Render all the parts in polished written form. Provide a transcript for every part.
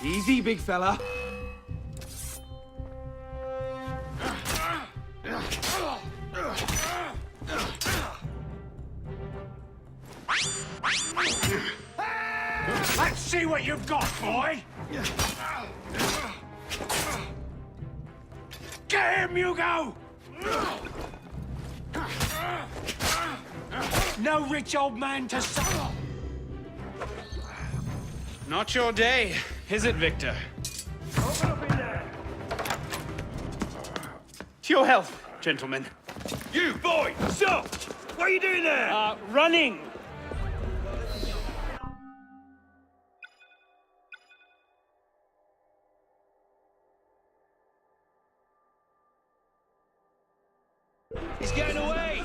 Easy, big fella. Let's see what you've got, boy! Get him, Hugo! No rich old man to suffer. Not your day, is it, Victor? Open up in there! To your health, gentlemen. You, boy, stop! What are you doing there? Running! He's getting away!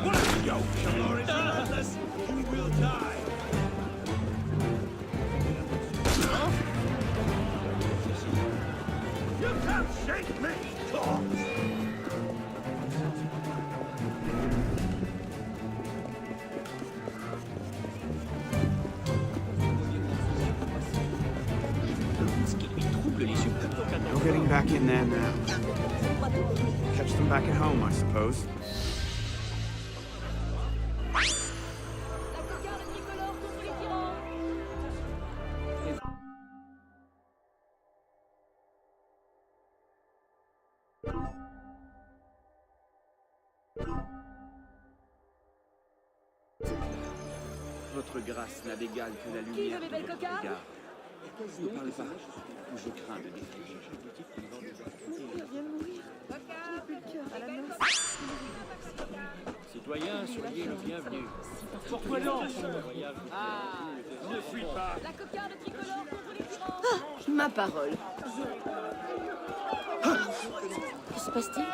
What are you, Dolores? We will die. You can't shake me, Tom! No getting back in there now. Catch them back at home, I suppose. Votre grâce n'a d'égal que la lumière de votre regard. Ne parlez pas, ou je crains de défaillir. Citoyens, soyez le bienvenu. Pourquoi non? Ne fuis pas. La cocarde tricolore contre les tyrans. Ma parole. Que se passe-t-il?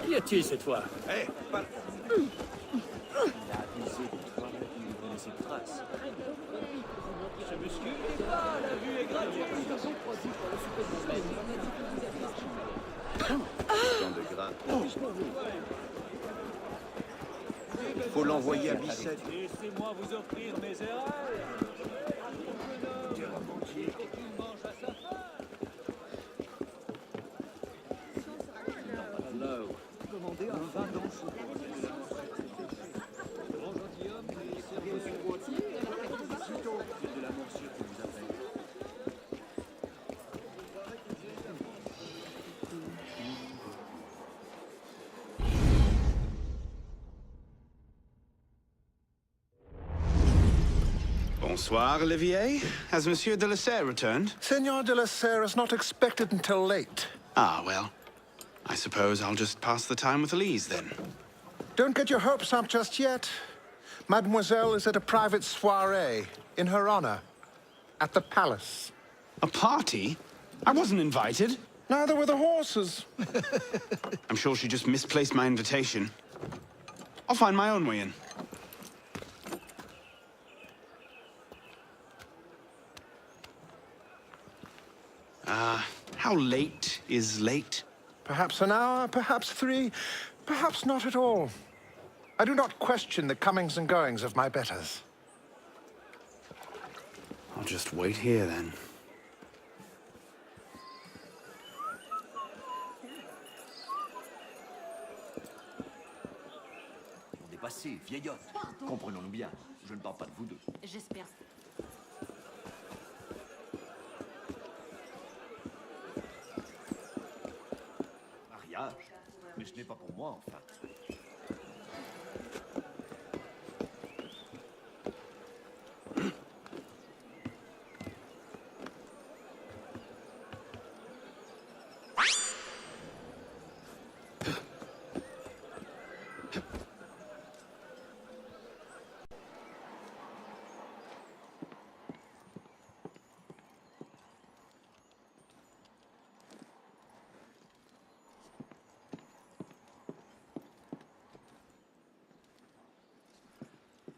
Qu'y a-t-il cette fois? Hé, pas... Il a abusé de toi pour lui donner ses traces. Ce muscle n'est pas, la vue est gratuite. Tant de gras. Il faut l'envoyer à Bicêtre. Laissez-moi vous offrir mes erreurs. Qu'il mange à sa faim. Commandez un vin d'ange. Bon gentilhomme, et servez sur boîtier. C'est de la morsure qui vous appelle. Bonsoir, Olivier. Has Monsieur de la Serre returned? Senor de la Serre is not expected until late. Ah, well. I suppose I'll just pass the time with Elise, then. Don't get your hopes up just yet. Mademoiselle is at a private soirée in her honor at the palace. A party? I wasn't invited. Neither were the horses. I'm sure she just misplaced my invitation. I'll find my own way in. How late is late? Perhaps an hour, perhaps 3, perhaps not at all. I do not question the comings and goings of my betters. I'll just wait here, then. Dépassé, vieillotte. Comprenons-nous bien. Je ne parle pas de vous deux. J'espère. Mariage? Mais ce n'est pas pour moi, enfin.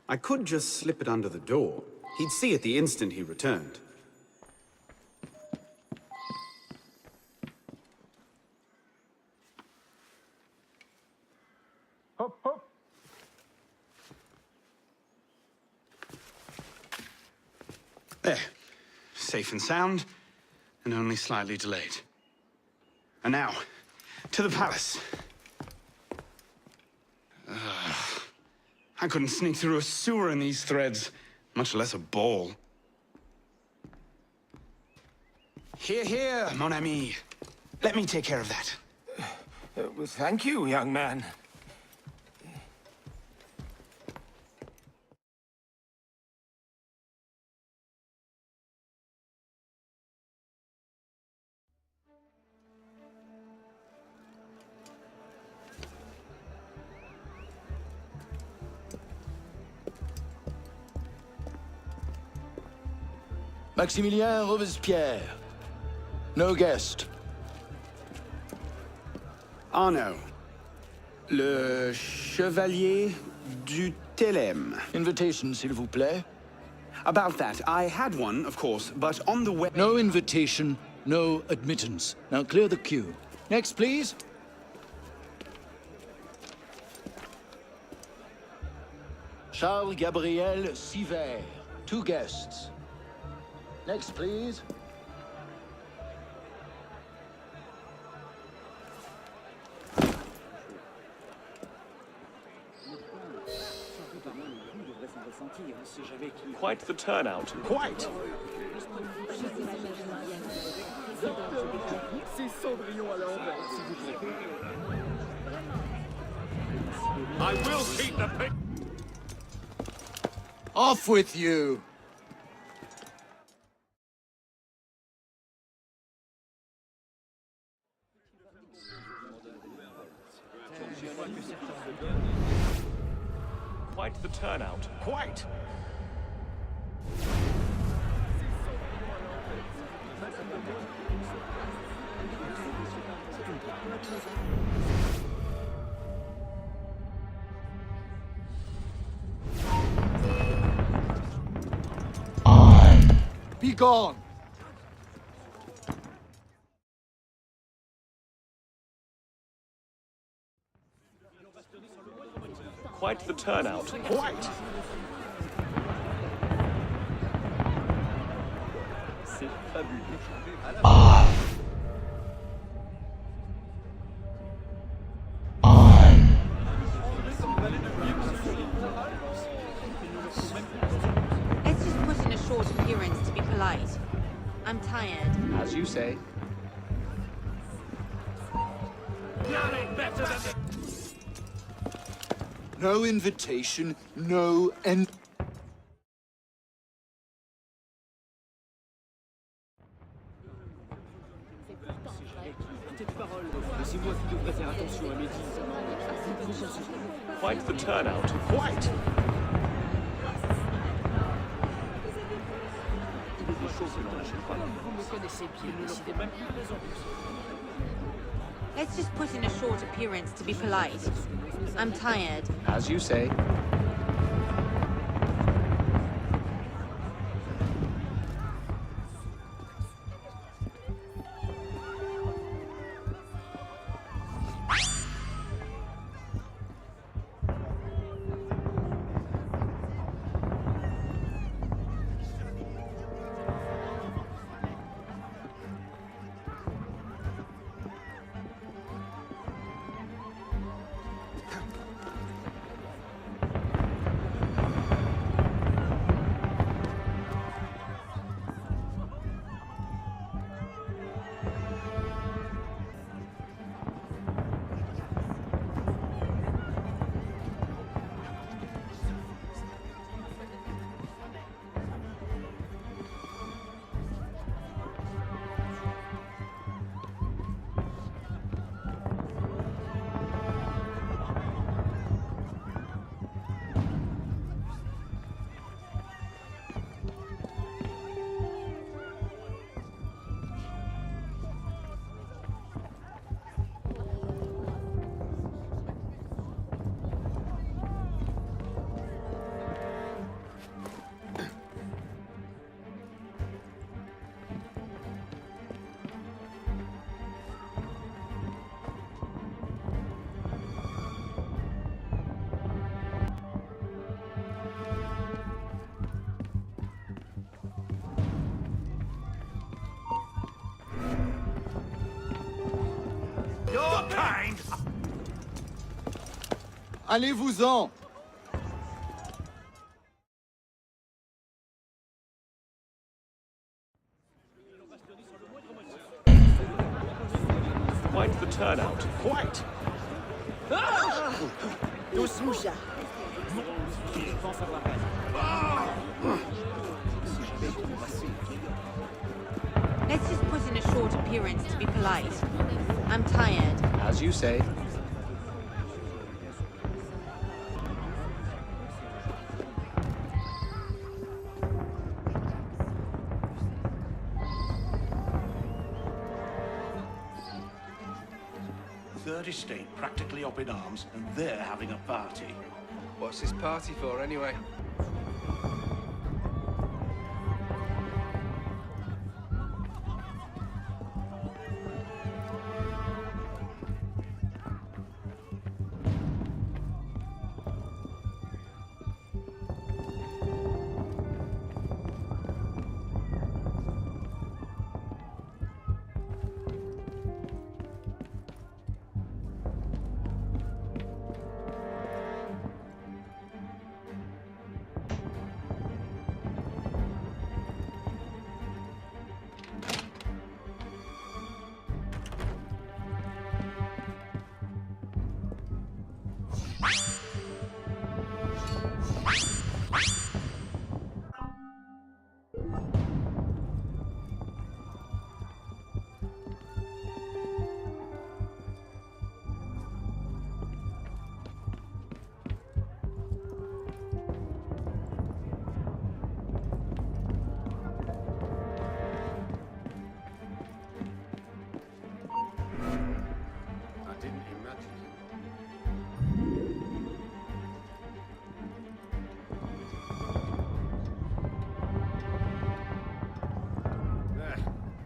I could just slip it under the door. He'd see it the instant he returned. Hop, hop. There. Safe and sound, and only slightly delayed. And now, to the palace. I couldn't sneak through a sewer in these threads, much less a ball. Here, here, mon ami. Let me take care of that. Well, thank you, young man. Maximilien Robespierre. No guest. Arnaud. Le chevalier du Télème. Invitation, s'il vous plaît. About that, I had one, of course, but on the way... No invitation, no admittance. Now clear the queue. Next, please. Charles Gabriel Sivert. 2 guests. Next, please. Quite the turnout. Quite! I will keep the pic. Off with you! Quite the turnout. Quite! Be gone! Quite the turnout. Quite! C'est fabuleux. Let's just put in a short appearance to be polite. I'm tired. As you say. Nothing better than the... No invitation, no end. Quite the turnout. Quite! Vous me connaissez bien, décidément. Let's just put in a short appearance to be polite. I'm tired. As you say. Your kind! Allez-vous-en! Quite the turnout. Quite! Douce-moucha. Let's just put in a short appearance to be polite. I'm tired. As you say. Third Estate practically up in arms, and they're having a party. What's this party for, anyway?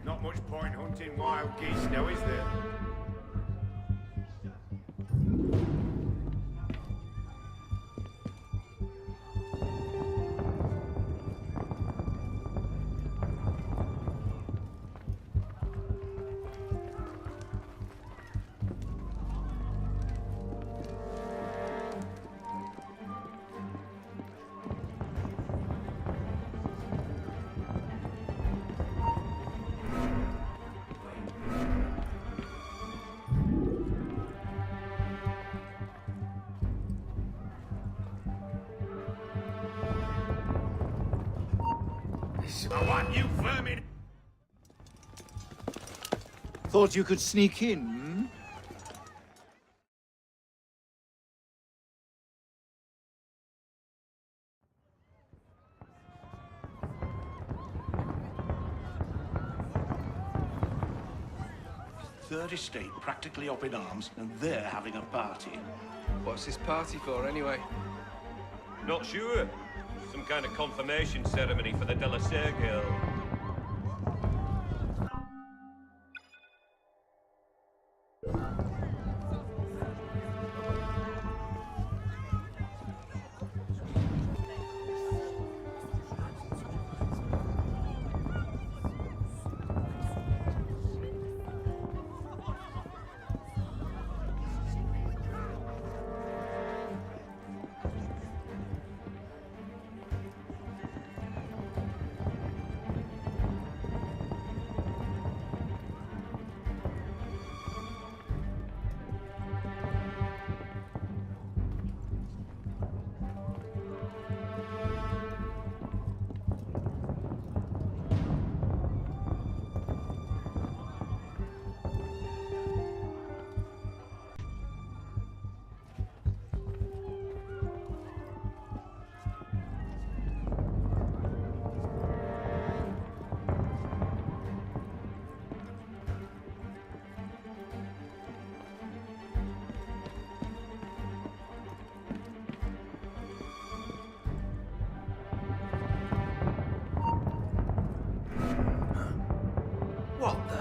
Not much point hunting wild geese now, is there? I want you vermin. Thought you could sneak in, hmm? Third estate practically up in arms, and they're having a party. What's this party for, anyway? Not sure. Some kind of confirmation ceremony for the De La Serre girl. What the?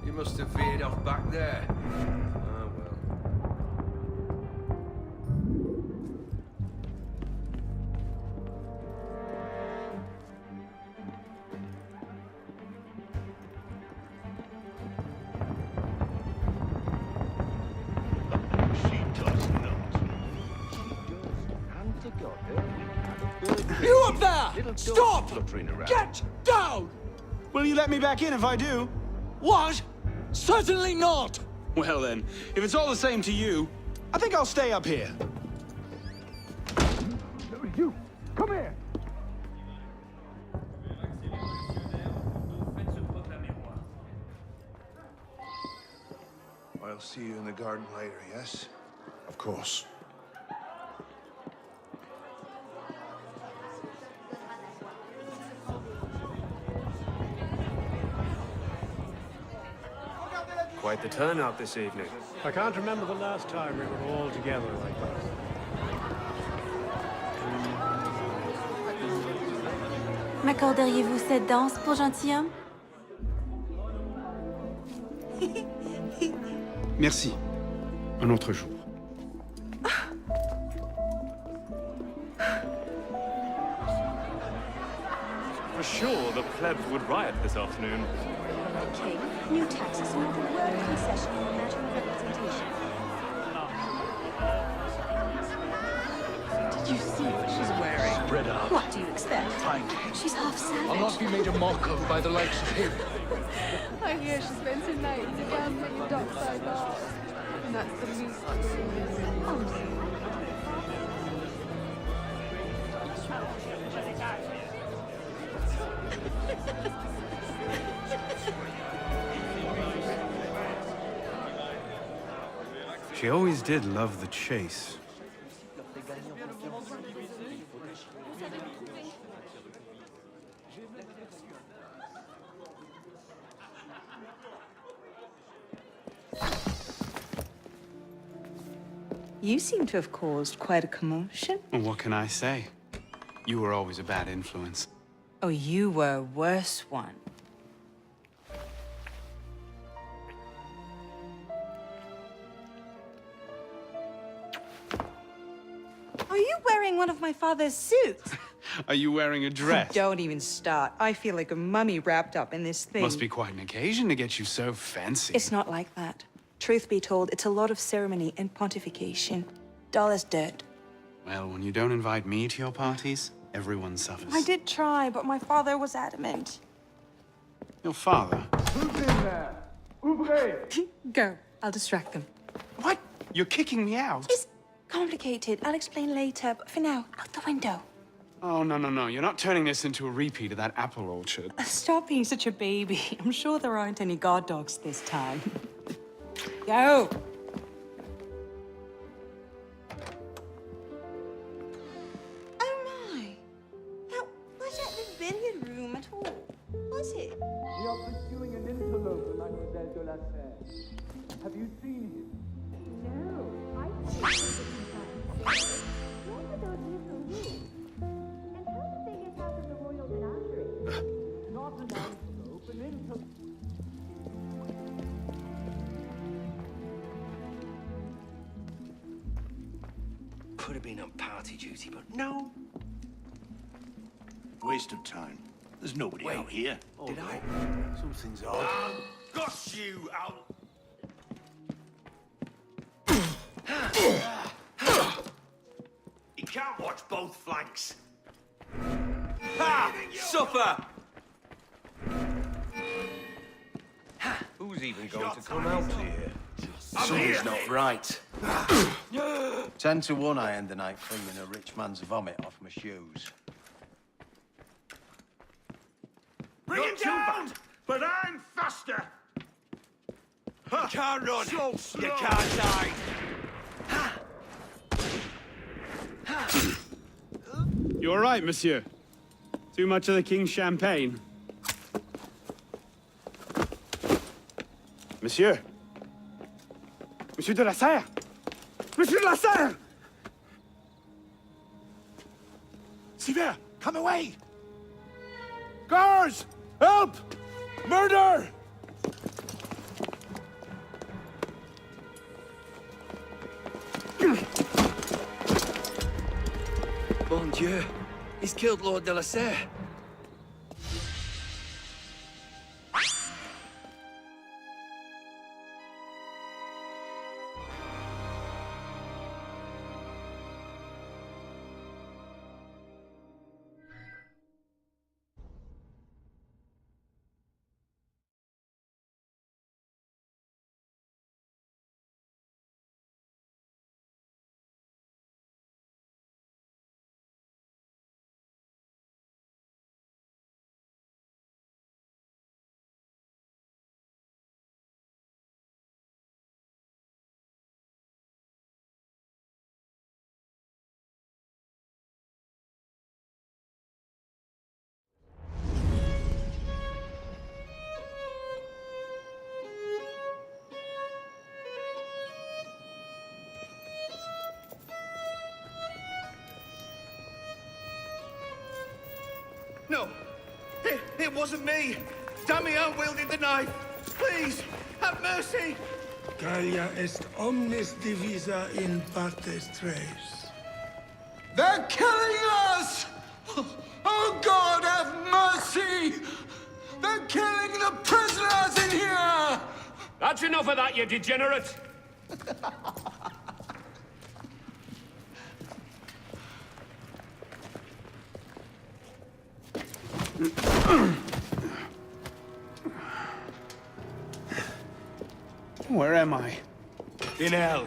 You must have veered off back there. Ah, well. She does not. You up there! Stop! Get down! Will you let me back in if I do? What? Certainly not! Well then, if it's all the same to you, I think I'll stay up here. You, come here. I'll see you in the garden later, yes? Of course. Quite the turnout this evening. I can't remember the last time we were all together like this. M'accorderiez-vous cette danse pour gentilhomme? Merci. Un autre jour. For sure, the plebs would riot this afternoon. Okay, new taxes are not a word concession in the matter of representation. Did you see what she's wearing? Spread out. What do you expect? Fine. She's half savage. I'll not be made a mock of by the likes of him. I hear she spends her nights gambling in dockside bars. And that's the least oh, She always did love the chase. You seem to have caused quite a commotion. Well, what can I say? You were always a bad influence. Oh, you were a worse one. Are you wearing one of my father's suits? Are you wearing a dress? Don't even start. I feel like a mummy wrapped up in this thing. Must be quite an occasion to get you so fancy. It's not like that. Truth be told, it's a lot of ceremony and pontification. Dull as dirt. Well, when you don't invite me to your parties, everyone suffers. I did try, but my father was adamant. Your father? Who's in there? Ouvrez! Go. I'll distract them. What? You're kicking me out? It's complicated. I'll explain later, but for now, out the window. Oh, no, no, no. You're not turning this into a repeat of that apple orchard. Stop being such a baby. I'm sure there aren't any guard dogs this time. Go! in your room at all, was it? We are pursuing an interloper, Mademoiselle de la Serre. Have you seen him? No, I think what are those little rooms? And how did they get out of the royal menagerie? Not an antelope, an interloper. Could have been on party duty, but no. Waste of time. There's nobody out here. Did I? Something's odd. Got you out. You can't watch both flanks. Ha! Suffer! Who's even going to come out here? Something's not right. 10 to 1 I end the night flinging a rich man's vomit off my shoes. Bring him down! But I'm faster! You can't run! So slow. You can't die! You all right, monsieur? Too much of the king's champagne? Monsieur? Monsieur de la Serre! Monsieur de la Serre! Sylvain, come away! Guards! Help! Murder! Mon Dieu! He's killed Lord de la Serre! No! It wasn't me! Damian wielded the knife! Please, have mercy! Gallia est omnis divisa in partes tres. They're killing us! Oh, God, have mercy! They're killing the prisoners in here! That's enough of that, you degenerate! Where am I? In hell.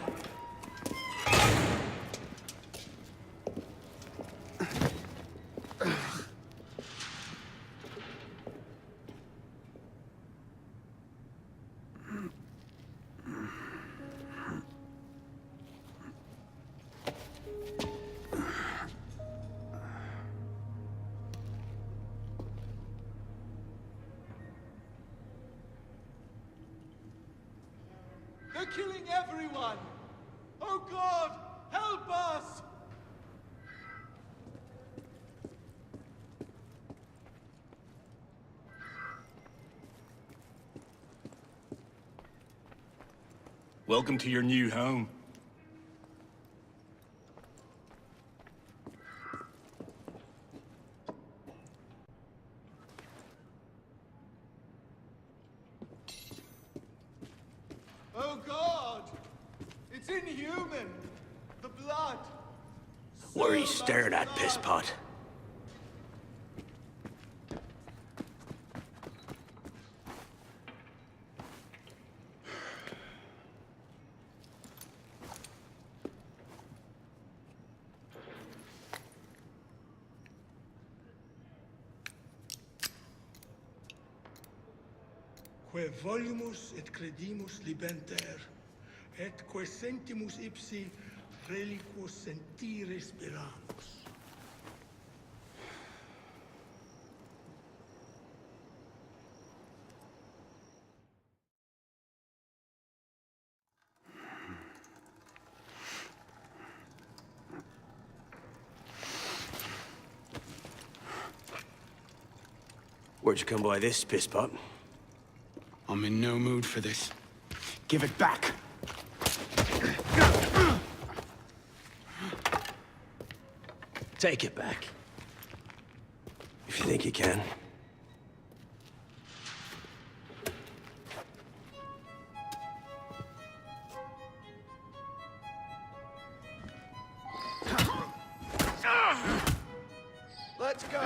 They're killing everyone! Oh, God, help us! Welcome to your new home. Oh, God! It's inhuman! The blood! What are you staring at, pisspot? Que volumus et credimus libenter, et que sentimus ipsi reliquos sentire speramus. Where'd you come by this, pisspot? I'm in no mood for this. Give it back. Take it back. If you think you can. Let's go.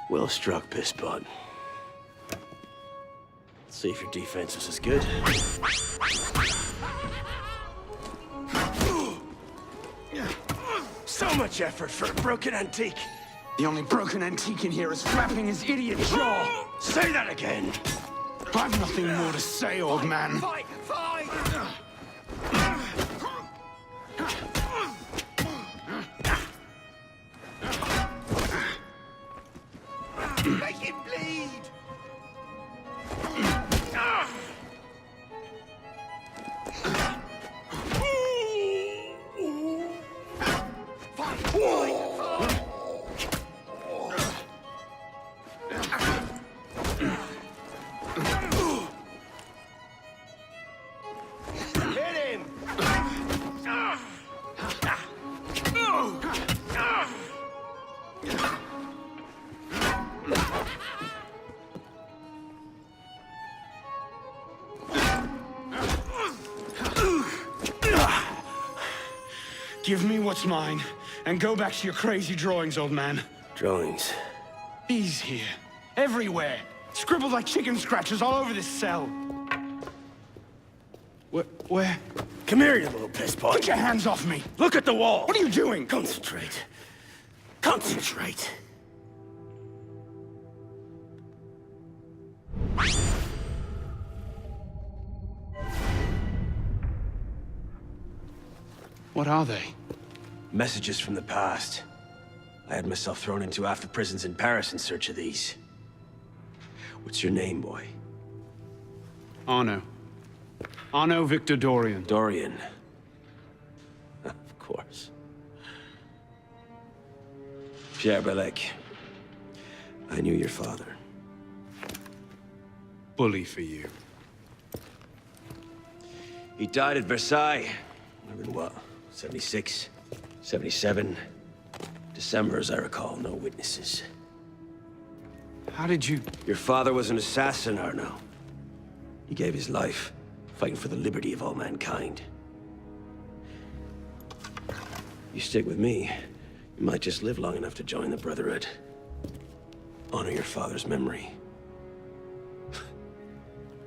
Well struck, pisspot. See if your defense is as good. So much effort for a broken antique. The only broken antique in here is flapping his idiot jaw. Say that again. I've nothing more to say, old man. Fight! Fight! Make him bleed! Give me what's mine, and go back to your crazy drawings, old man. Drawings. These here. Everywhere. Scribbled like chicken scratches all over this cell. Where? Come here, you little pisspot. Get your hands off me! Look at the wall! What are you doing? Concentrate. Concentrate. What are they? Messages from the past. I had myself thrown into after prisons in Paris in search of these. What's your name, boy? Arno. Arno Victor Dorian. Dorian. Of course. Pierre Belec. I knew your father. Bully for you. He died at Versailles. I've been what? 76? 77? December, as I recall, no witnesses. How did you... Your father was an assassin, Arno. He gave his life, fighting for the liberty of all mankind. You stick with me, you might just live long enough to join the Brotherhood. Honor your father's memory.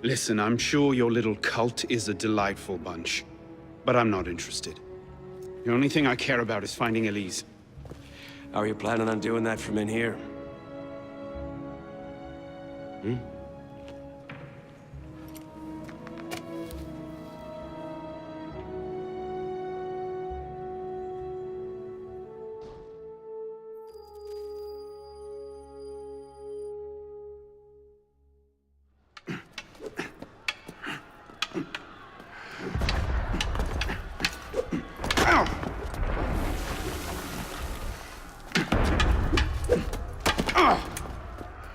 Listen, I'm sure your little cult is a delightful bunch, but I'm not interested. The only thing I care about is finding Elise. How are you planning on doing that from in here? Hmm?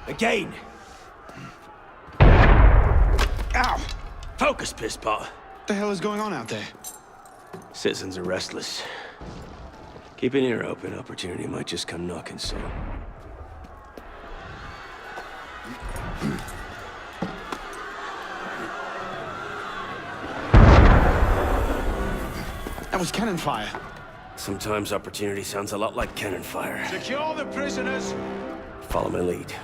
Again! Ow! Focus, pisspot. What the hell is going on out there? Citizens are restless. Keep an ear open. Opportunity might just come knocking soon. That was cannon fire. Sometimes opportunity sounds a lot like cannon fire. Secure the prisoners! Follow my lead.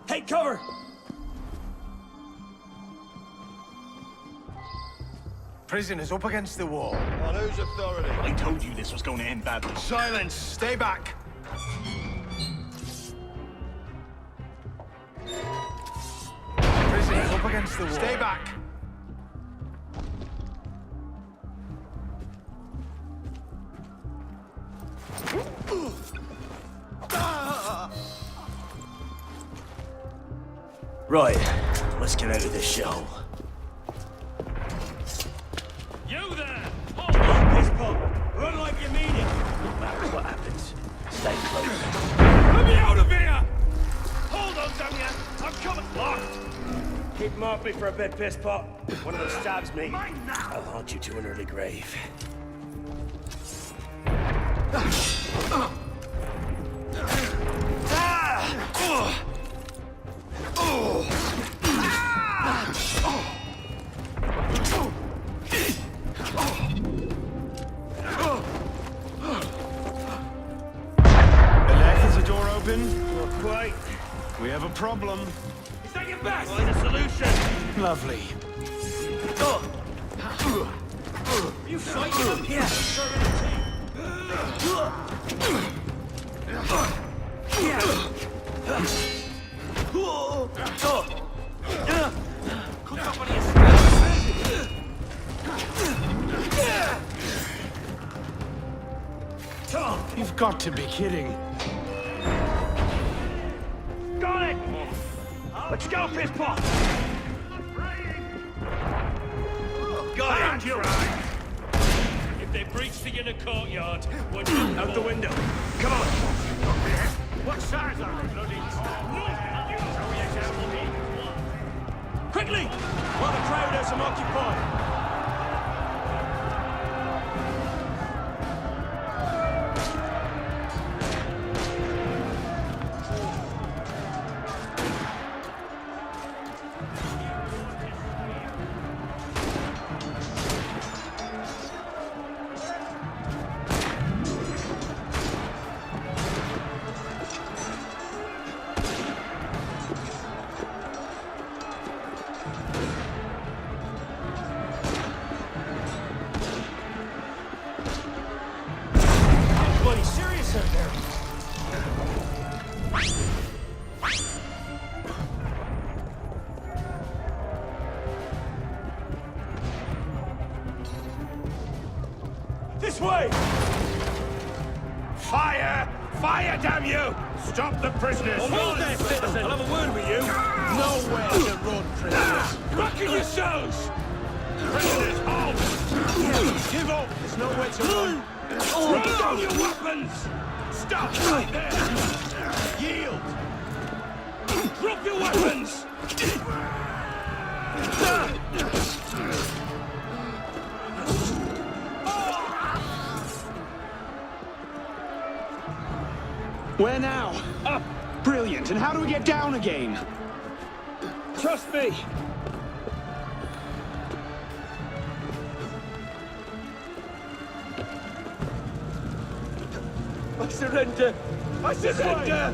Take cover! Prisoners up against the wall. On whose authority? I told you this was going to end badly. Silence! Stay back! Prisoners up against the wall. Stay back! Right. Let's get out of this shell. You there! Hold on, piss pot! Run like you mean it! No matter what happens, stay close. Let me out of here! Hold on, damn ya! I'm coming! Locked! Keep them off me for a bit, piss pot. One of them stabs me, I'll haunt you to an early grave. Is the door open? Not quite. We have a problem. Is that your best? Find a solution! Lovely. You fighting them? Yeah. You've got to be kidding. Got it! Let's go, piss pot! Got it! You If they breach the inner courtyard, we're done. Out the window. Come on. What size are they, bloody? Quickly! While the crowd has them occupied. This way! Fire! Fire, damn you! Stop the prisoners! Hold there, citizen! I'll have a word with you! Nowhere to run, prisoners. Back in yourselves! Prisoners, hold! Give up. There's nowhere to run. Throw down your weapons! Stop right there! Yield! Drop your weapons! Where now? Up! Brilliant. And how do we get down again? Trust me! I surrender! I surrender!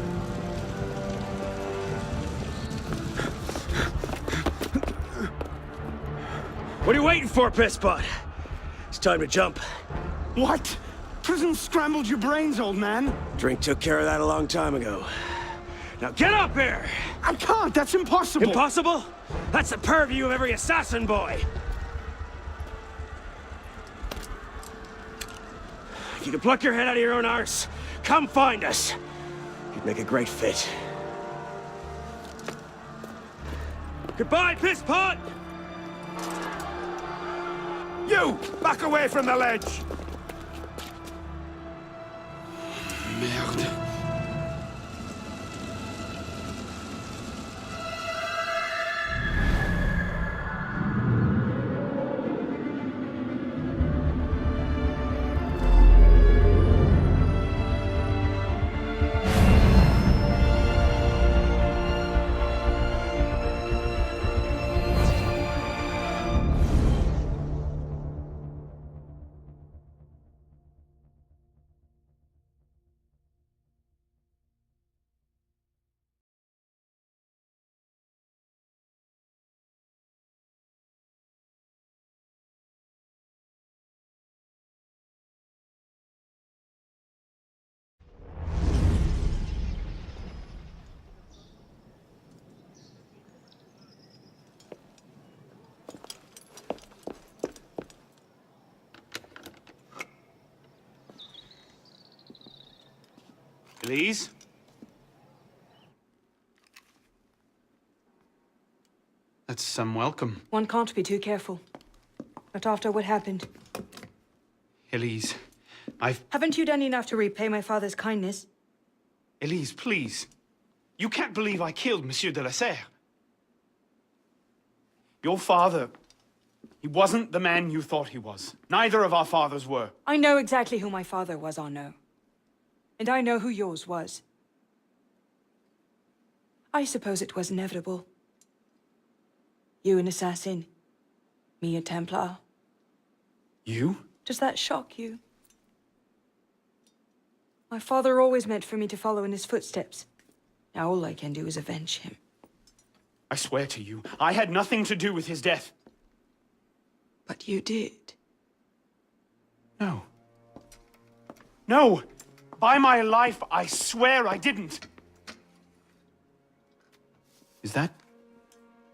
What are you waiting for, piss pot? It's time to jump. What? Prison scrambled your brains, old man. Drink took care of that a long time ago. Now get up here! I can't. That's impossible. Impossible? That's the purview of every assassin boy. If you can pluck your head out of your own arse, come find us. You'd make a great fit. Goodbye, piss pot! You! Back away from the ledge! Merde. Please? That's some welcome. One can't be too careful. Not after what happened. Elise, Haven't you done enough to repay my father's kindness? Elise, please. You can't believe I killed Monsieur de la Serre. Your father, he wasn't the man you thought he was. Neither of our fathers were. I know exactly who my father was, Arnaud. And I know who yours was. I suppose it was inevitable. You an assassin, me a Templar. You? Does that shock you? My father always meant for me to follow in his footsteps. Now all I can do is avenge him. I swear to you, I had nothing to do with his death. But you did. No. No! By my life, I swear I didn't. Is that?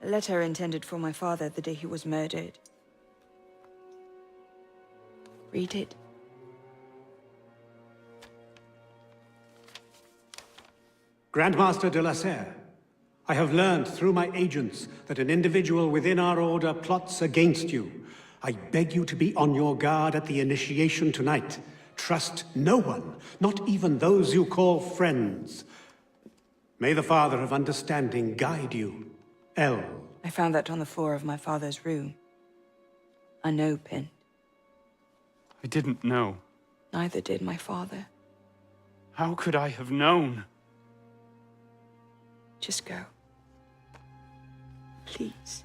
A letter intended for my father the day he was murdered. Read it. Grandmaster de la Serre, I have learned through my agents that an individual within our order plots against you. I beg you to be on your guard at the initiation tonight. Trust no one, not even those you call friends. May the Father of Understanding guide you. L. I found that on the floor of my father's room. Unopened. I didn't know. Neither did my father. How could I have known? Just go. Please.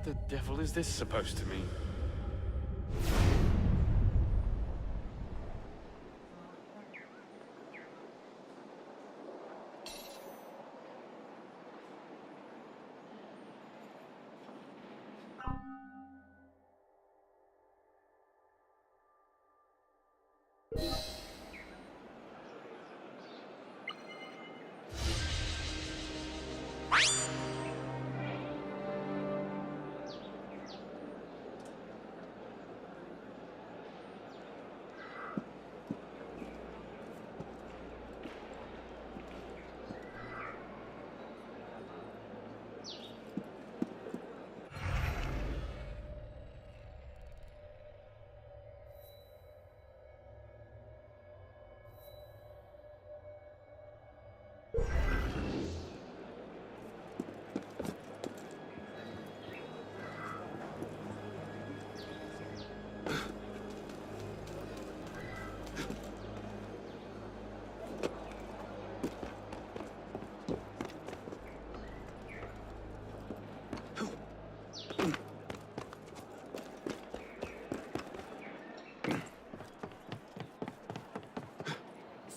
The devil is this supposed to mean?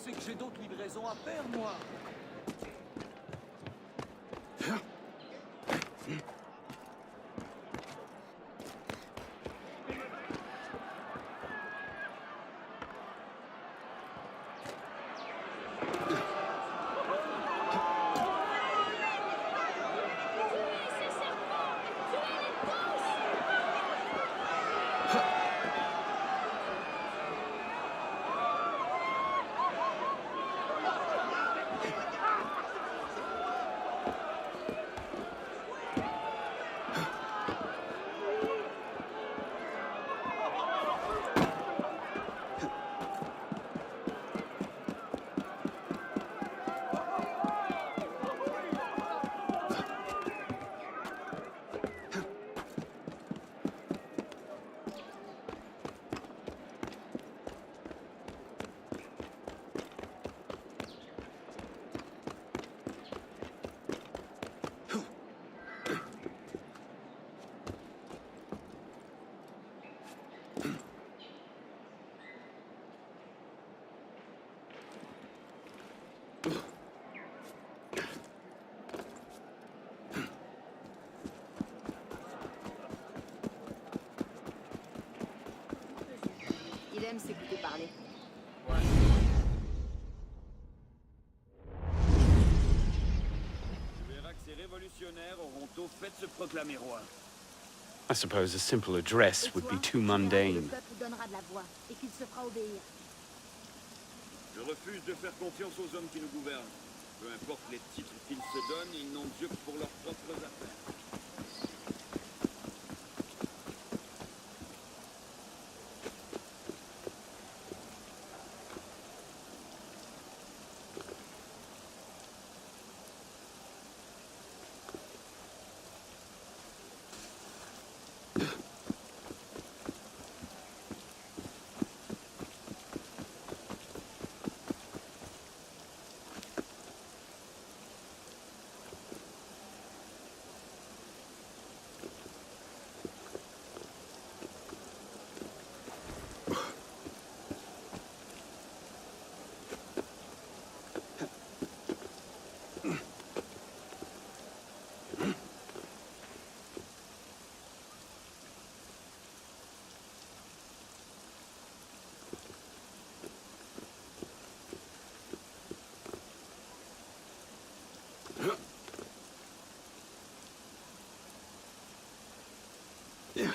C'est que j'ai d'autres livraisons à faire, moi. aime s'écouter parler. Tu verras que ces révolutionnaires auront au fait de se proclamer roi. I suppose a simple address would be too Le mundane. peuple donnera de la voix et qu'il se fera obéir. Je refuse de faire confiance aux hommes qui nous gouvernent. Peu importe les titres qu'ils se donnent, ils n'ont Dieu que pour leurs propres affaires. Yeah.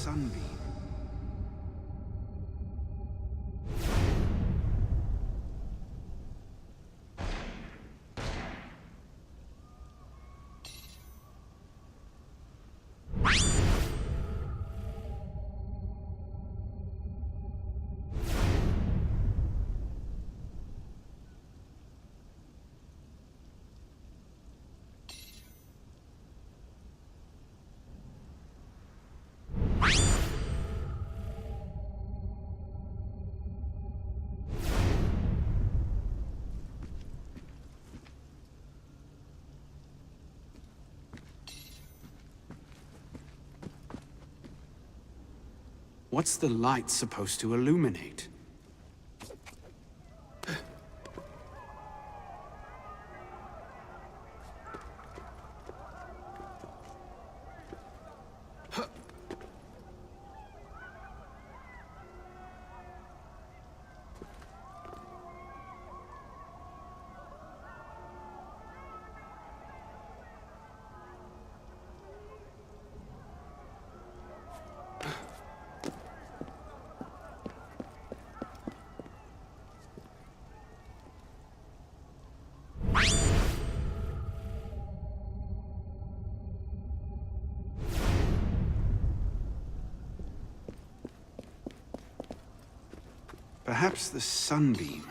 sunbeam. What's the light supposed to illuminate? Perhaps the sunbeam.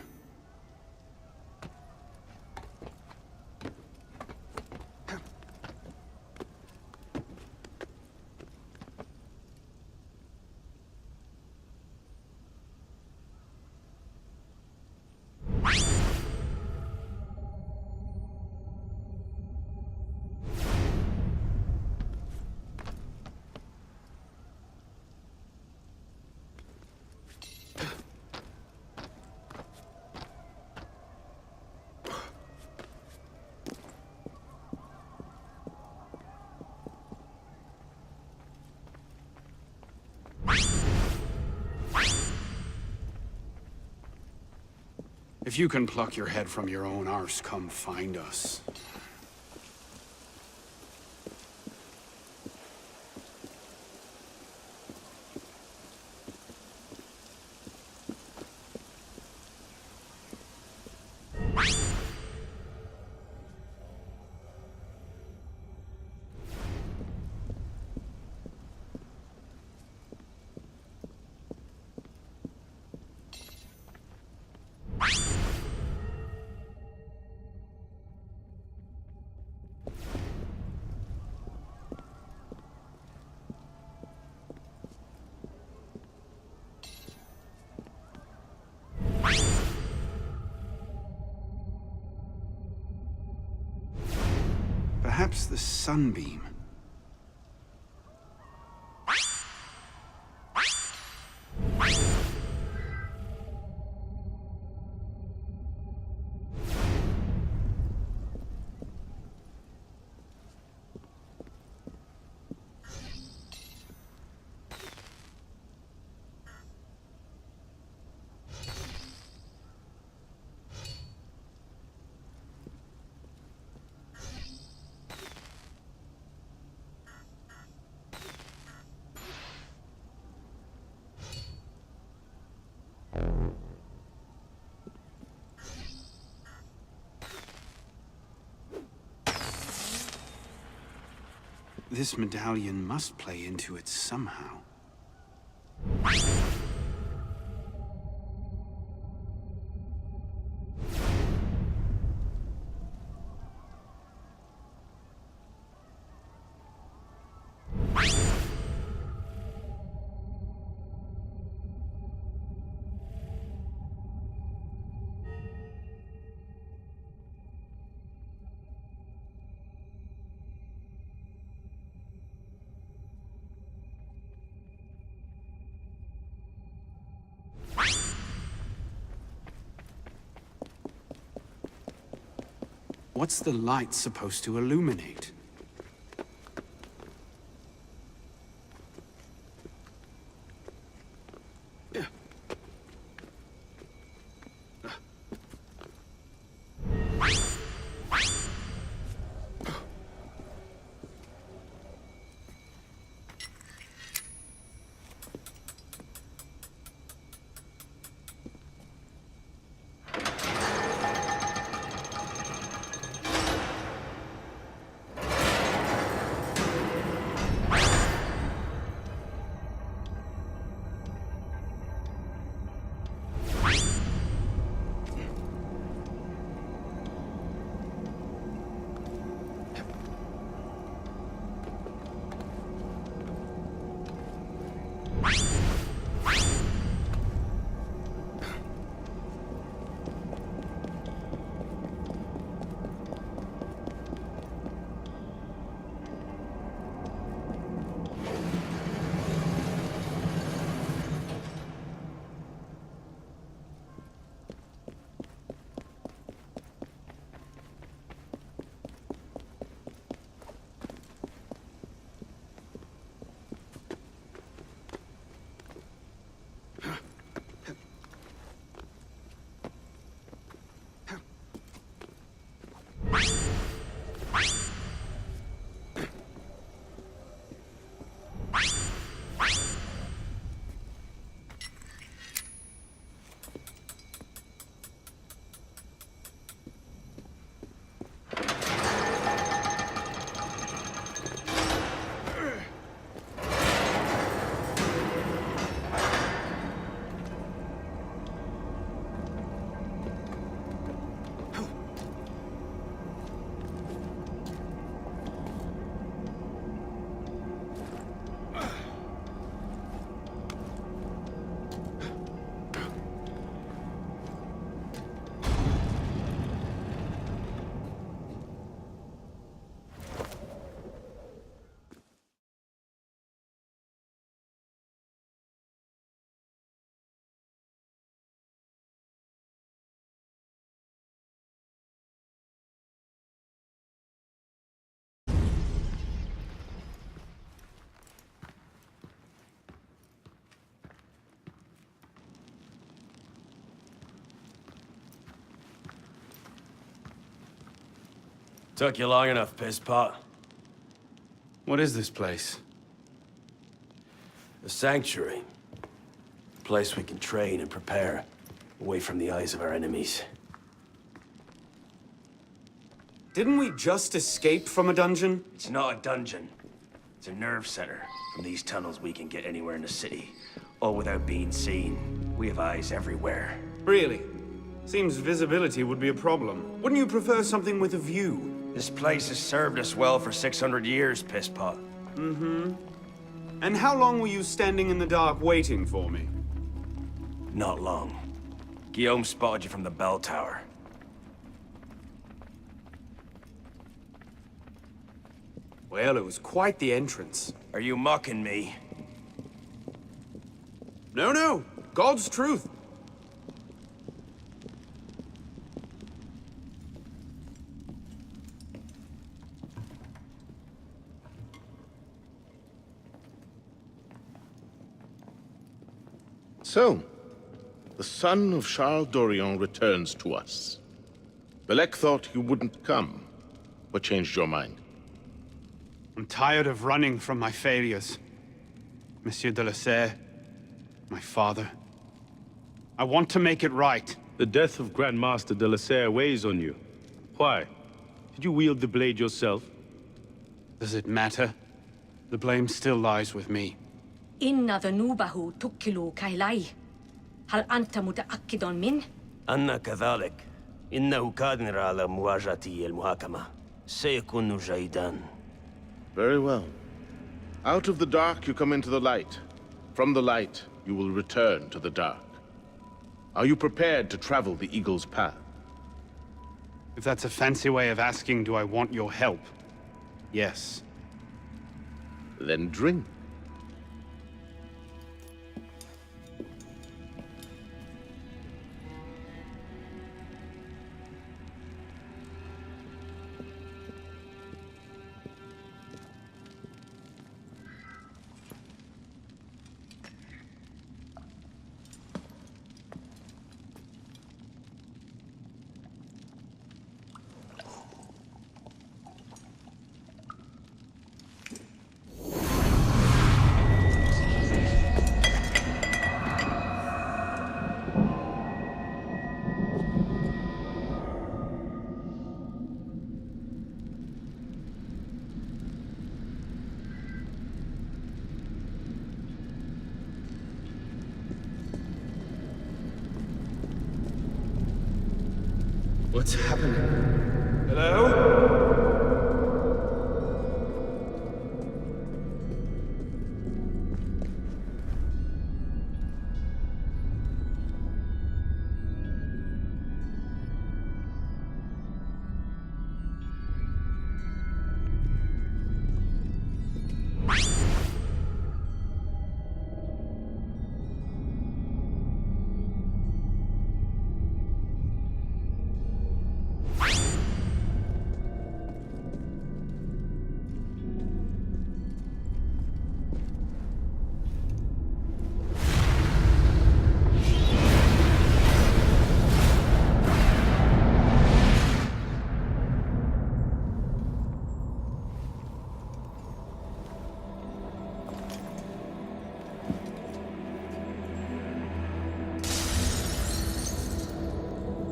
If you can pluck your head from your own arse, come find us. Perhaps the sunbeam. This medallion must play into it somehow. What's the light supposed to illuminate? Took you long enough, piss pot. What is this place? A sanctuary. A place we can train and prepare, away from the eyes of our enemies. Didn't we just escape from a dungeon? It's not a dungeon. It's a nerve center. From these tunnels we can get anywhere in the city, all without being seen. We have eyes everywhere. Really? Seems visibility would be a problem. Wouldn't you prefer something with a view? This place has served us well for 600 years, piss pot. Mm-hmm. And how long were you standing in the dark waiting for me? Not long. Guillaume spotted you from the bell tower. Well, it was quite the entrance. Are you mocking me? No, no. God's truth. So, the son of Charles Dorion returns to us. Belek thought you wouldn't come. What changed your mind? I'm tired of running from my failures. Monsieur de la Serre, my father. I want to make it right. The death of Grand Master de la Serre weighs on you. Why? Did you wield the blade yourself? Does it matter? The blame still lies with me. إن ذنوبه تكل كيلاي. هل أنت متأكد من؟ أنا كذلك. إنه قادر على مواجهة المحاكمة. سيكون جيدا. Very well. Out of the dark you come into the light. From the light you will return to the dark. Are you prepared to travel the Eagle's path? If that's a fancy way of asking, do I want your help? Yes. Then drink. What's happening? Hello?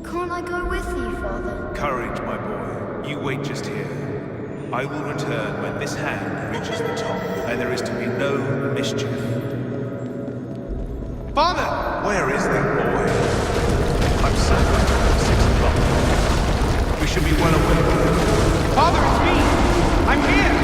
Can't I go with you, Father? Courage, my boy. You wait just here. I will return when this hand reaches the top, and there is to be no mischief. Father! Where is that boy? I'm certain 6 o'clock. We should be well away. Father, it's me! I'm here!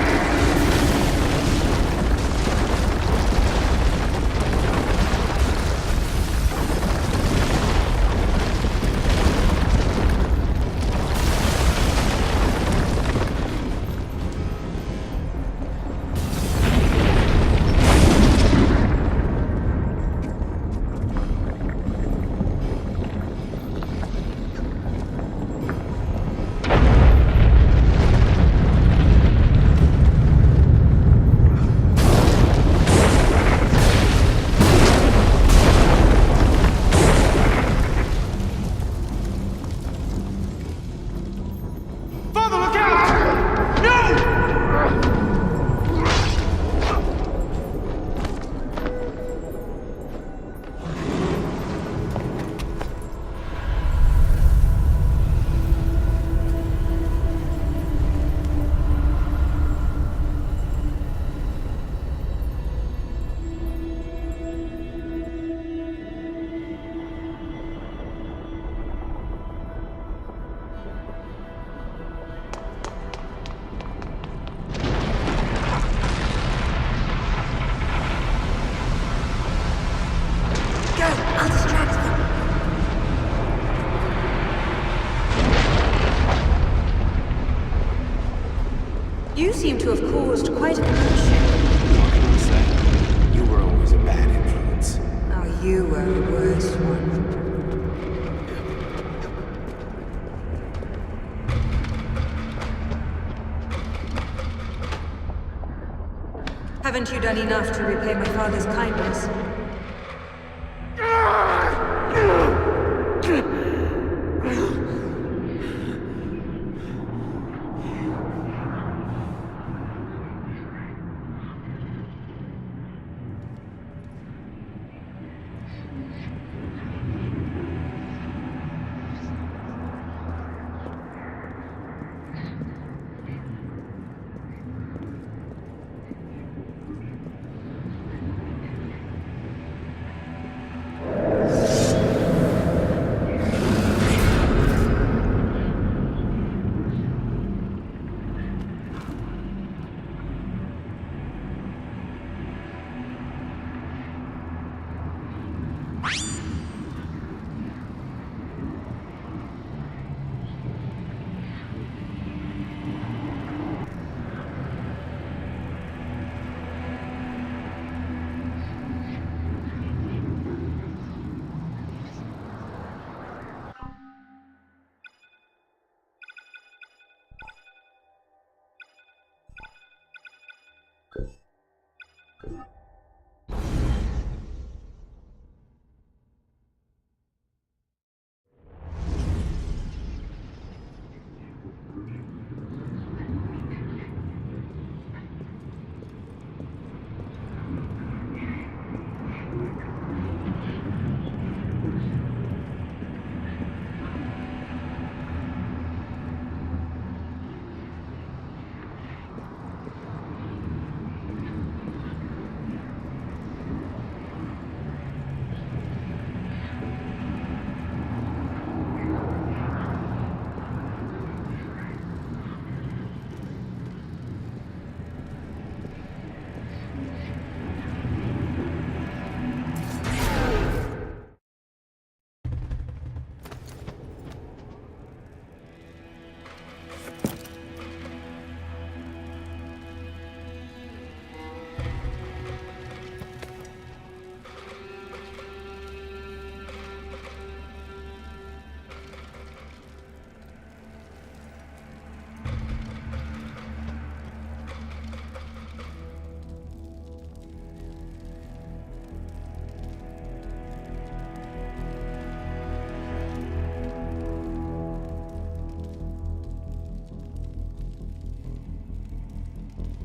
Haven't you done enough to repay my father's kindness?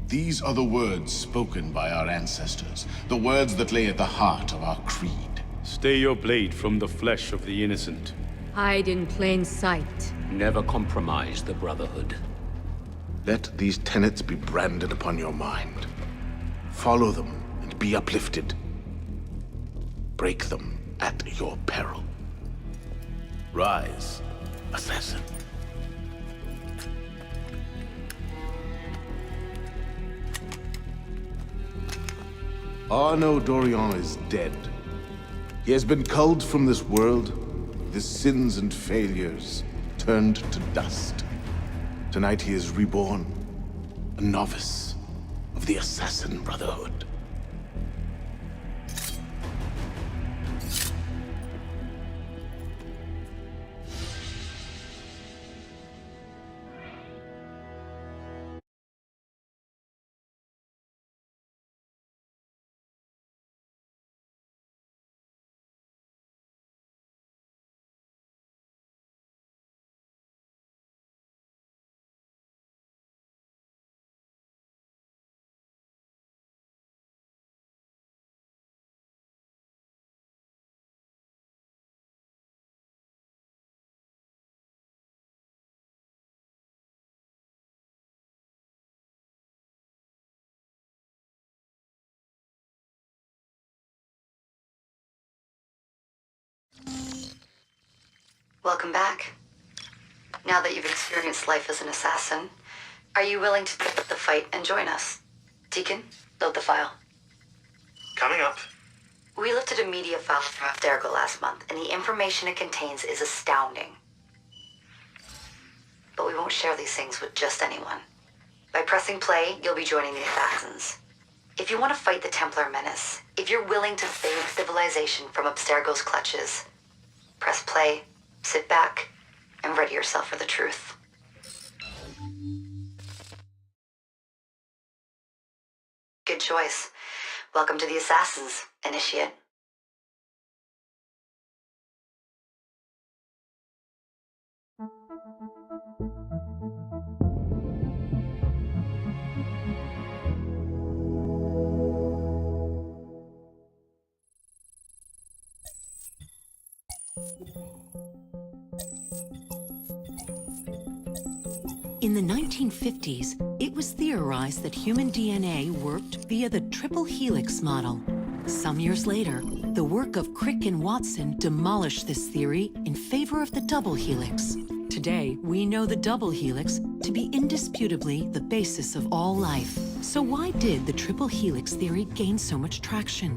These are the words spoken by our ancestors, the words that lay at the heart of our creed. Stay your blade from the flesh of the innocent. Hide in plain sight. Never compromise the Brotherhood. Let these tenets be branded upon your mind. Follow them and be uplifted. Break them at your peril. Rise, assassin. Arnaud Dorian is dead. He has been culled from this world, his sins and failures turned to dust. Tonight he is reborn, a novice of the Assassin Brotherhood. Welcome back. Now that you've experienced life as an assassin, are you willing to pick up the fight and join us? Deacon, load the file. Coming up. We lifted a media file from Abstergo last month, and the information it contains is astounding. But we won't share these things with just anyone. By pressing play, you'll be joining the assassins. If you want to fight the Templar menace, if you're willing to save civilization from Abstergo's clutches, press play, sit back, and ready yourself for the truth. Good Good choice. Welcome to the Assassins, Initiate. In the 1950s, it was theorized that human DNA worked via the triple helix model. Some years later, the work of Crick and Watson demolished this theory in favor of the double helix. Today, we know the double helix to be indisputably the basis of all life. So why did the triple helix theory gain so much traction?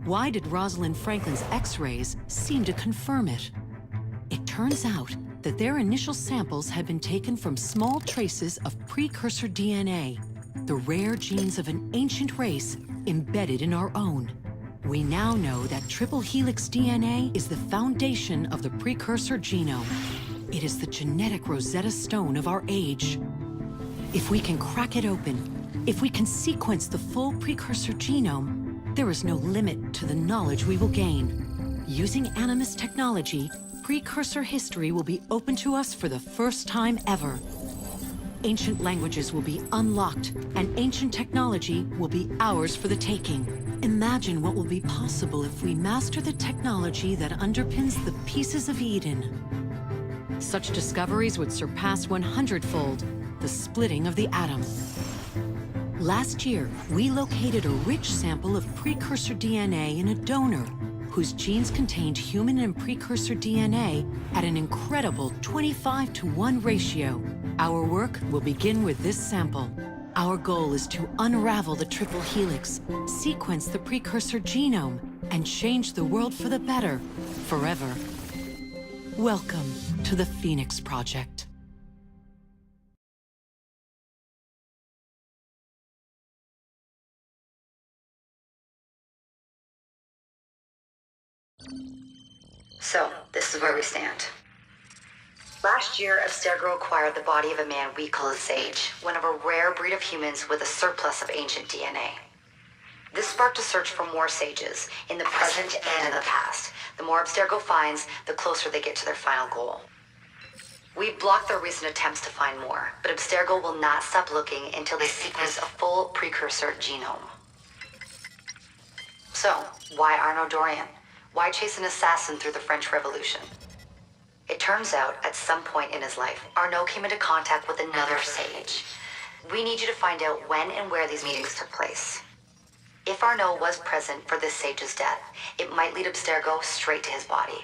Why did Rosalind Franklin's X-rays seem to confirm it? It turns out that their initial samples had been taken from small traces of precursor DNA, the rare genes of an ancient race embedded in our own. We now know that triple helix DNA is the foundation of the precursor genome. It is the genetic Rosetta Stone of our age. If we can crack it open, if we can sequence the full precursor genome, there is no limit to the knowledge we will gain. Using Animus technology, precursor history will be open to us for the first time ever. Ancient languages will be unlocked, and ancient technology will be ours for the taking. Imagine what will be possible if we master the technology that underpins the pieces of Eden. Such discoveries would surpass 100-fold the splitting of the atom. Last year, we located a rich sample of precursor DNA in a donor whose genes contained human and precursor DNA at an incredible 25-to-1 ratio. Our work will begin with this sample. Our goal is to unravel the triple helix, sequence the precursor genome, and change the world for the better, forever. Welcome to the Phoenix Project. So, this is where we stand. Last year, Abstergo acquired the body of a man we call a sage, one of a rare breed of humans with a surplus of ancient DNA. This sparked a search for more sages, in the present and in the past. The more Abstergo finds, the closer they get to their final goal. We've blocked their recent attempts to find more, but Abstergo will not stop looking until they sequence a full precursor genome. So, why Arnaud Dorian? Why chase an assassin through the French Revolution? It turns out, at some point in his life, Arnaud came into contact with another sage. We need you to find out when and where these meetings took place. If Arnaud was present for this sage's death, it might lead Abstergo straight to his body.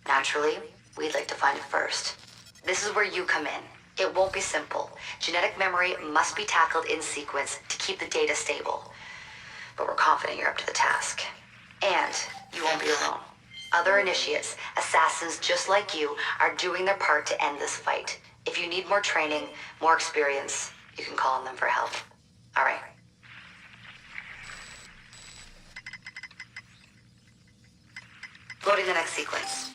Naturally, we'd like to find it first. This is where you come in. It won't be simple. Genetic memory must be tackled in sequence to keep the data stable. But we're confident you're up to the task. And you won't be alone. Other initiates, assassins just like you, are doing their part to end this fight. If you need more training, more experience, you can call on them for help. All right. Loading the next sequence.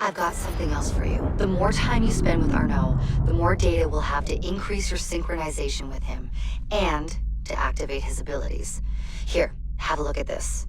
I've got something else for you. The more time you spend with Arnaud, the more data we'll have to increase your synchronization with him, and to activate his abilities. Here, have a look at this.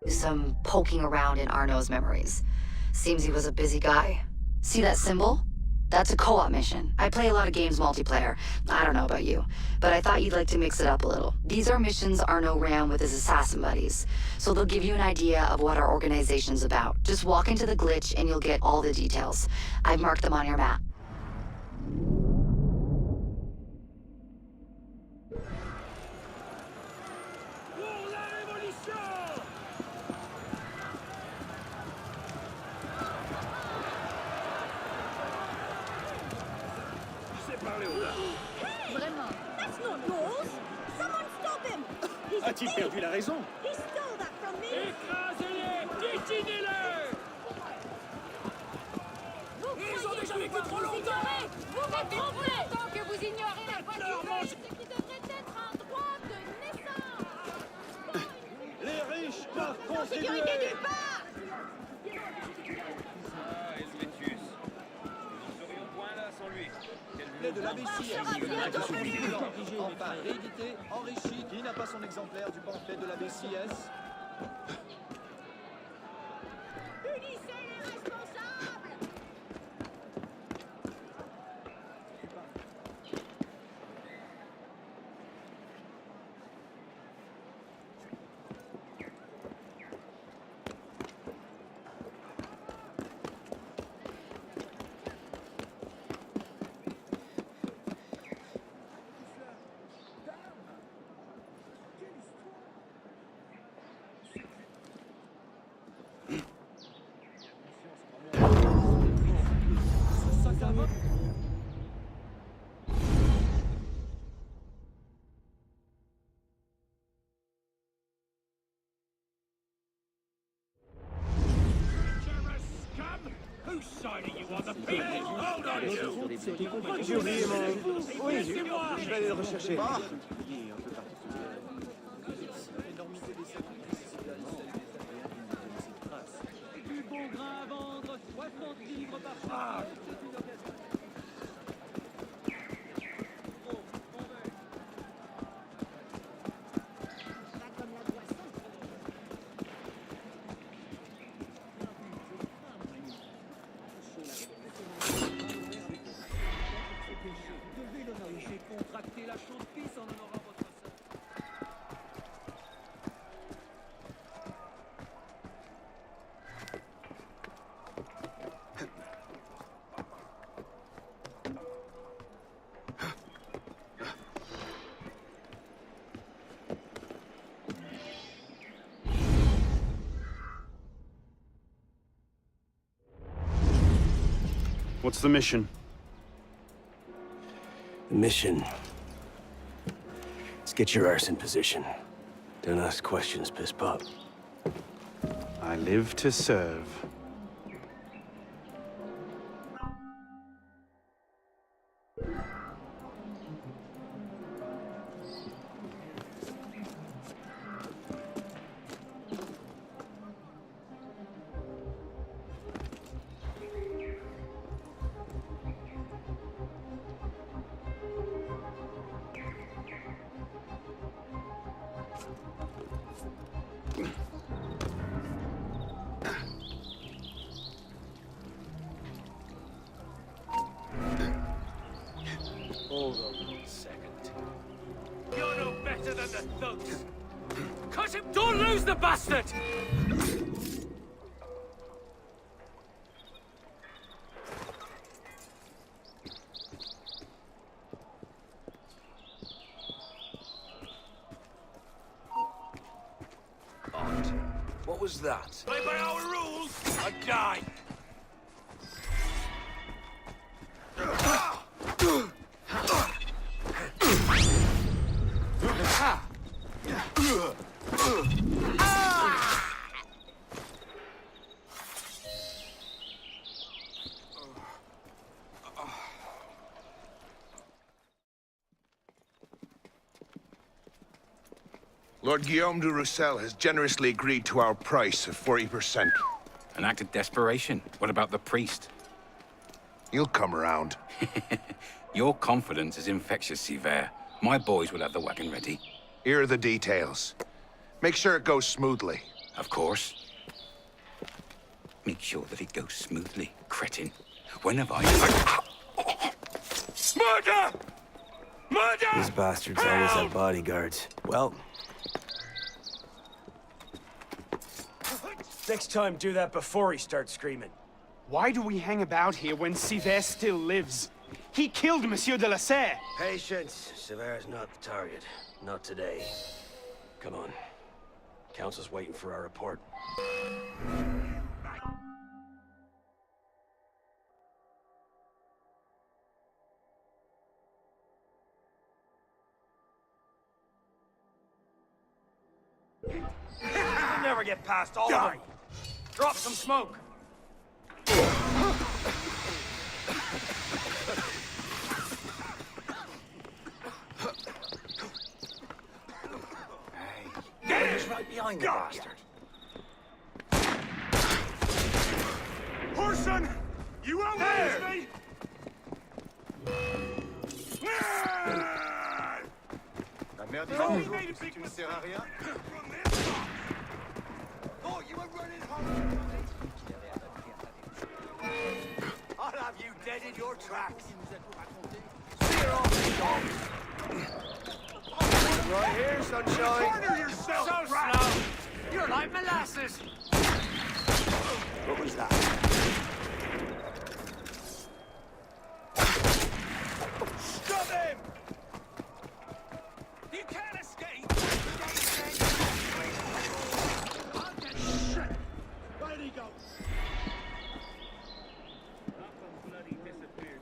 Some poking around in Arnaud's memories. Seems he was a busy guy. See that symbol? That's a co-op mission. I play a lot of games multiplayer. I don't know about you, but I thought you'd like to mix it up a little. These are missions Arnaud ran with his assassin buddies, so they'll give you an idea of what our organization's about. Just walk into the glitch and you'll get all the details. I've marked them on your map. Vraiment. That's not yours. Someone stop him. He's a A-t-il thief. perdu la raison? He stole that from me. Écrasez-les! Détinez-les! Ils ont déjà vécu trop longtemps! Vous êtes trompés! Tant que vous ignorez la voie ce qui devrait être un droit de naissance! Les riches doivent Sans sécurité contribuer! nulle part. Ah, Helvétius. Nous ne serions point là sans lui. Clé de la BCS. Enfin, réédité, enrichi. Qui n'a pas son exemplaire du pamphlet de la BCS? Punissez les responsables. Whose side are you on, the people or not? J'ai oublié mon... Oui, je vais aller le rechercher. Du bon grain à vendre, 60 livres par chaque. Contracter la chaude pisse en honorant votre sœur. What's the mission? The mission. Let's get your arse in position. Don't ask questions, piss pop. I live to serve. Hold on 1 second. You're no better than the thugs. Cut him! Don't lose the bastard! What was that? Play by our rules, I die. Lord Guillaume de Roussel has generously agreed to our price of 40%. An act of desperation. What about the priest? He'll come around. Your confidence is infectious, Siver. My boys will have the wagon ready. Here are the details. Make sure it goes smoothly. Of course. Make sure that it goes smoothly, cretin. When have I... Murder! Murder! These bastards always have bodyguards. Well... Next time, do that before he starts screaming. Why do we hang about here when Siver still lives? He killed Monsieur de la Serre! Patience. Sever's not the target. Not today. Come on. Council's waiting for our report. You'll never get past all of them. Drop some smoke. He's right behind the bastard. Horson! You won't lose me! La mère dit bonjour, si tu ne sers à rien. Oh, you were running home. I'll have you dead in your tracks. Steer off, you dogs. Right here, sunshine. Corner yourself, So rat! slow. You're like molasses. What was that? Stop him! You can't escape! I'll get shit! Where'd he go? Bloody disappeared.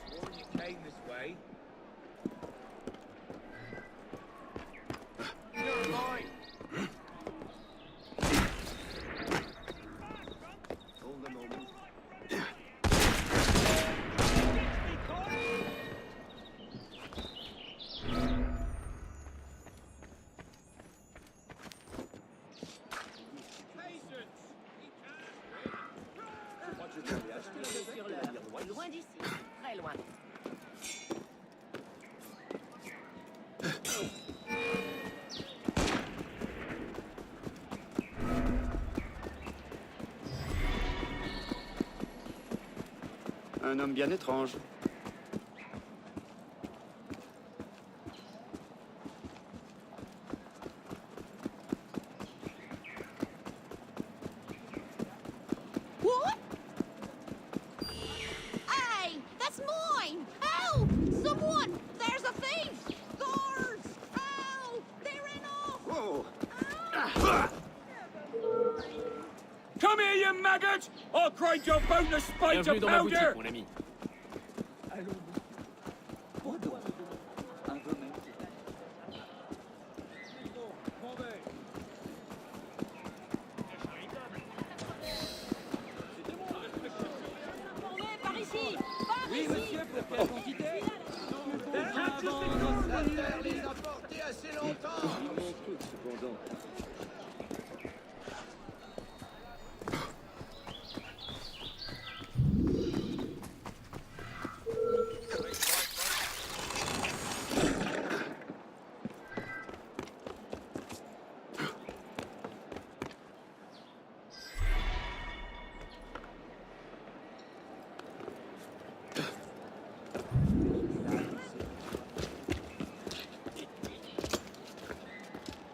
Swore you came this way. You're mine! Hold a moment. Loin d'ici, très loin. Un homme bien étrange. What? Hey, that's mine! Help! Someone! There's a thief! Guards! Help! They're in off! Whoa! Come here, you maggot! I'll grind your bone to spite to powder! mon ami. Par ici! Par ici! pour quelle quantité? Les apporter assez longtemps. Cependant.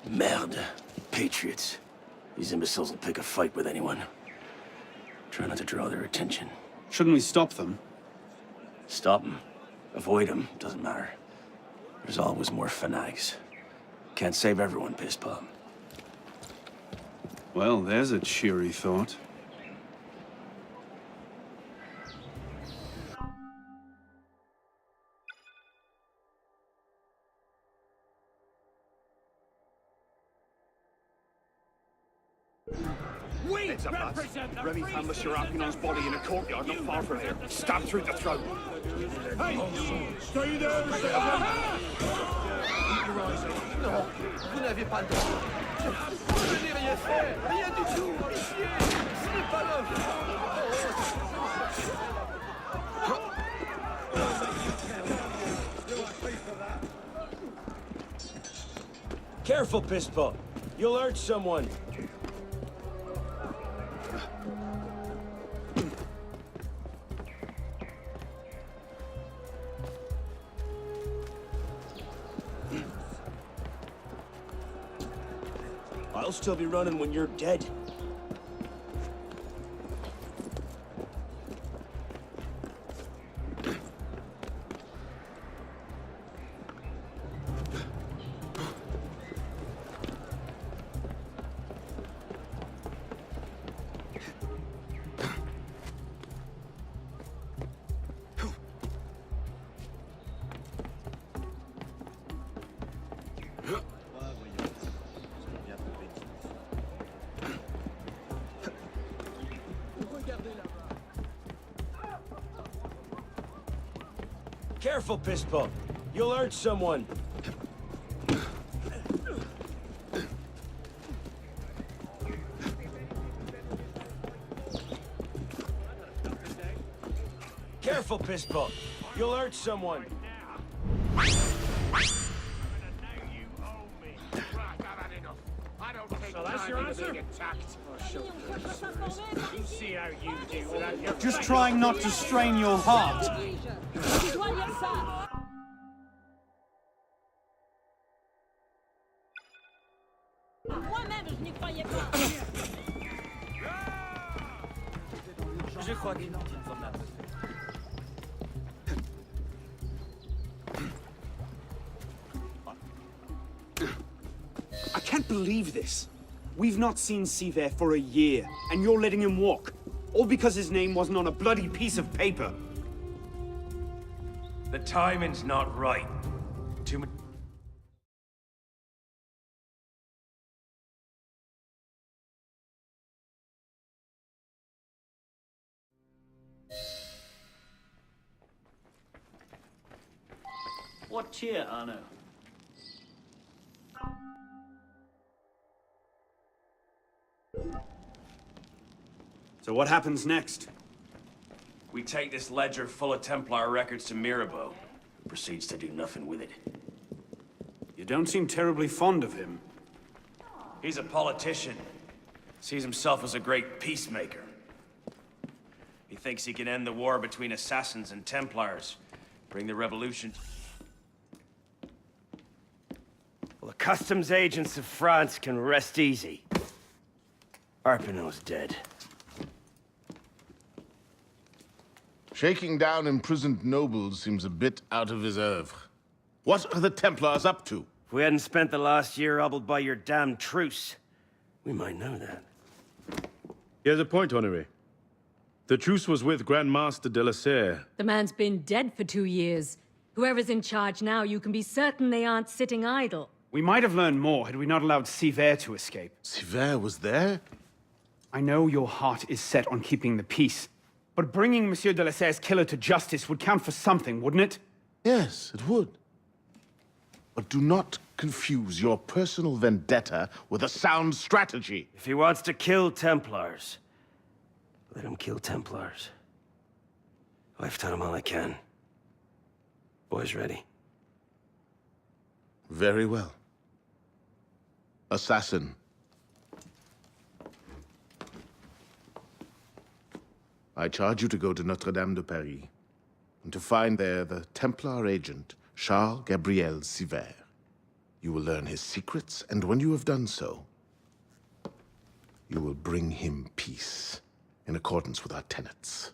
Merde. Patriots. These imbeciles will pick a fight with anyone. Try not to draw their attention. Shouldn't we stop them? Stop them. Avoid them. Doesn't matter. There's always more fanatics. Can't save everyone, piss pop. Well, there's a cheery thought. We represent the Remy found Monsieur Arpinon's body in a courtyard not far from here. Stabbed through the throat. Hey! Stay there, Non, vous n'avez pas le droit. Je n'ai rien fait. Rien du tout. Pitié. Ce n'est pas l'homme. Careful, Pisspot. You'll hurt someone. I'll still be running when you're dead. Careful, Pispo. You'll hurt someone. Careful, Pispo. You'll hurt someone. So that's your answer? See how you do without your... Just trying not to strain your heart. Moi-même, je n'y croyais pas. Je crois qu'il n'en tient pas. I can't believe this. We've not seen Seaver for a year, and you're letting him walk. All because his name wasn't on a bloody piece of paper. The timing's not right. Too much. What cheer, Arno? So what happens next? We take this ledger full of Templar records to Mirabeau, who proceeds to do nothing with it. You don't seem terribly fond of him. He's a politician. Sees himself as a great peacemaker. He thinks he can end the war between assassins and Templars, bring the revolution. Well, the customs agents of France can rest easy. Arpinot's dead. Shaking down imprisoned nobles seems a bit out of his oeuvre. What are the Templars up to? If we hadn't spent the last year hobbled by your damn truce, we might know that. He has a point, Honoré. The truce was with Grand Master de la Serre. The man's been dead for 2 years. Whoever's in charge now, you can be certain they aren't sitting idle. We might have learned more had we not allowed Seaver to escape. Seaver was there? I know your heart is set on keeping the peace, but bringing Monsieur de la Serre's killer to justice would count for something, wouldn't it? Yes, it would. But do not confuse your personal vendetta with a sound strategy. If he wants to kill Templars, let him kill Templars. I've done him all I can. Boys ready? Very well. Assassin. I charge you to go to Notre-Dame de Paris, and to find there the Templar agent, Charles Gabriel Seaver. You will learn his secrets, and when you have done so, you will bring him peace, in accordance with our tenets.